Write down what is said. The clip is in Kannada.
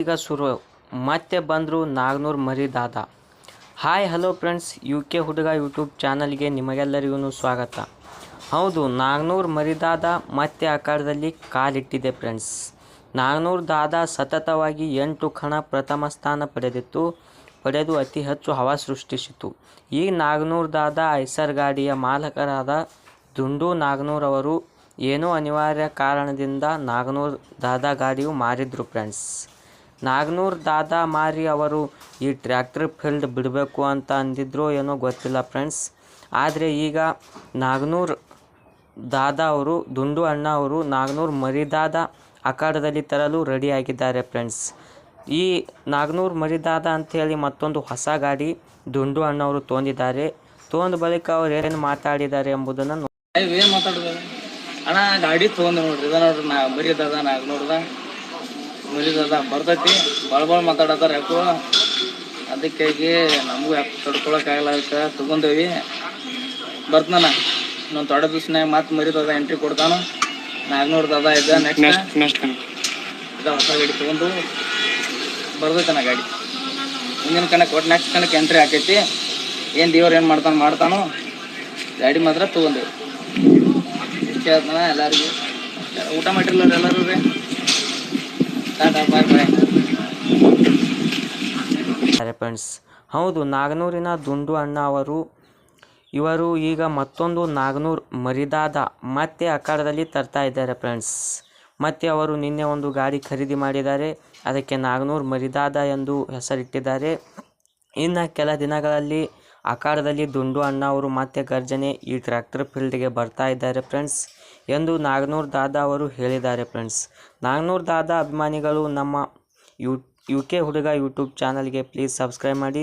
ಈಗ ಶುರು ಮತ್ತೆ ಬಂದರು ನಾಗನೂರ್ ಮರಿ ದಾದಾ. ಹಾಯ್ ಹಲೋ ಫ್ರೆಂಡ್ಸ್, UK ಹುಡುಗ ಯೂಟ್ಯೂಬ್ ಚಾನಲ್ಗೆ ನಿಮಗೆಲ್ಲರಿಗೂ ಸ್ವಾಗತ. ಹೌದು, ನಾಗನೂರ್ ಮರಿ ದಾದಾ ಮತ್ತೆ ಅಖಾಡದಲ್ಲಿ ಕಾಲಿಟ್ಟಿದೆ ಫ್ರೆಂಡ್ಸ್. ನಾಗನೂರ್ ದಾದಾ ಸತತವಾಗಿ 8 ಕಣ ಪ್ರಥಮ ಸ್ಥಾನ ಪಡೆದು ಅತಿ ಹೆಚ್ಚು ಹವಾ ಸೃಷ್ಟಿಸಿತು. ಈ ನಾಗನೂರ್ ದಾದಾ ಐಸರ್ ಗಾಡಿಯ ಮಾಲಕರಾದ ದುಂಡು ನಾಗನೂರ್ ಅವರು ಏನೋ ಅನಿವಾರ್ಯ ಕಾರಣದಿಂದ ನಾಗನೂರ್ ದಾದಾ ಗಾಡಿಯು ಮಾರಿದ್ರು ಫ್ರೆಂಡ್ಸ್. ನಾಗನೂರ್ ದಾದಾ ಮಾರಿ ಅವರು ಈ ಟ್ರ್ಯಾಕ್ಟರ್ ಫೀಲ್ಡ್ ಬಿಡಬೇಕು ಅಂತ ಅಂದಿದ್ರೋ ಏನೋ ಗೊತ್ತಿಲ್ಲ ಫ್ರೆಂಡ್ಸ್. ಆದರೆ ಈಗ ನಾಗನೂರ್ ದಾದಾ ಅವರು, ದುಂಡು ಅಣ್ಣ ಅವರು ನಾಗನೂರ್ ಮರಿ ದಾದಾ ಅಖಾಡದಲ್ಲಿ ತರಲು ರೆಡಿಯಾಗಿದ್ದಾರೆ ಫ್ರೆಂಡ್ಸ್. ಈ ನಾಗನೂರ್ ಮರಿ ದಾದಾ ಅಂಥೇಳಿ ಮತ್ತೊಂದು ಹೊಸ ಗಾಡಿ ದುಂಡು ಅಣ್ಣ ಅವರು ತೊಗೊಂಡಿದ್ದಾರೆ. ತೊಗೊಂಡ ಬಳಿಕ ಅವ್ರು ಏನು ಮಾತಾಡಿದ್ದಾರೆ ಎಂಬುದನ್ನು ಏನು ಮಾತಾಡಿದಾರೆ ಅಣ್ಣ? ಗಾಡಿ ತೊಗೊಂಡು ನೋಡ್ರಿ, ಇದ ನೋಡ್ರಿ ಮರಿ ದಾದಾ ನಾಗನೂರ್ದ ಮರಿ ದಾದಾ ಬರ್ತೈತಿ. ಭಾಳ ಮಾತಾಡತ್ತಾರ. ಯಾಕೋ ಅದಕ್ಕಾಗಿ ನಮಗೂ ಯಾಕೆ ತಡ್ಕೊಳಕ್ಕಾಗಲ್ಲ, ಅದಕ್ಕೆ ತೊಗೊಂಡೇವಿ. ಬರ್ತನ ಇನ್ನೊಂದು ಥೋಡೆ ದಿವ್ಸನಾಗ ಮತ್ತೆ ಮರಿ ದಾದಾ ಎಂಟ್ರಿ ಕೊಡ್ತಾನು. ನಾಗನೂರ್ ದಾದಾ ಇದ್ದ ನೆಕ್ಸ್ಟ್ ಇದ ಹೊಸ ಗಾಡಿ ತೊಗೊಂಡು ಬರ್ತೈತಣ್ಣ ಗಾಡಿ. ಮುಂದಿನ ಕಣಕ್ಕೆ ಒಟ್ಟು ನೆಕ್ಸ್ಟ್ ಕಣಕ್ಕೆ ಎಂಟ್ರಿ ಹಾಕೈತಿ. ಏನು ದೇವ್ರು ಏನು ಮಾಡ್ತಾನೋ ಗಾಡಿ ಮಾತ್ರ ತೊಗೊಂಡೇವಿ. ಕೇಳ್ತಾನ ಎಲ್ಲರಿಗೂ. ಊಟ ಮಾಡಿರಲ್ಲ ಎಲ್ಲರೂ ರೀ. ಫ್ರೆಂಡ್ಸ್, ಹೌದು, ನಾಗನೂರಿನ ದುಂಡು ಅಣ್ಣ ಇವರು ಈಗ ಮತ್ತೊಂದು ನಾಗನೂರ್ ಮರಿ ದಾದಾ ಮತ್ತೆ ಅಖಾಡದಲ್ಲಿ ತರ್ತಾ ಇದ್ದಾರೆ ಫ್ರೆಂಡ್ಸ್. ಮತ್ತೆ ಅವರು ನಿನ್ನೆ ಒಂದು ಗಾಡಿ ಖರೀದಿ ಮಾಡಿದ್ದಾರೆ. ಅದಕ್ಕೆ ನಾಗನೂರ್ ಮರಿ ದಾದಾ ಎಂದು ಹೆಸರಿಟ್ಟಿದ್ದಾರೆ. ಇನ್ನು ಕೆಲ ದಿನಗಳಲ್ಲಿ ಅಖಾಡದಲ್ಲಿ ದುಂಡು ಅಣ್ಣ ಅವರು ಮತ್ತೆ ಗರ್ಜನೆ ಈ ಟ್ರ್ಯಾಕ್ಟರ್ ಫೀಲ್ಡ್ಗೆ ಬರ್ತಾ ಇದ್ದಾರೆ ಫ್ರೆಂಡ್ಸ್ ಎಂದು ನಾಗನೂರ್ ದಾದಾ ಅವರು ಹೇಳಿದ್ದಾರೆ ಫ್ರೆಂಡ್ಸ್. ನಾಗನೂರ್ ದಾದಾ ಅಭಿಮಾನಿಗಳು ನಮ್ಮ UK ಹುಡುಗ ಯೂಟ್ಯೂಬ್ ಚಾನಲ್ಗೆ ಪ್ಲೀಸ್ ಸಬ್ಸ್ಕ್ರೈಬ್ ಮಾಡಿ.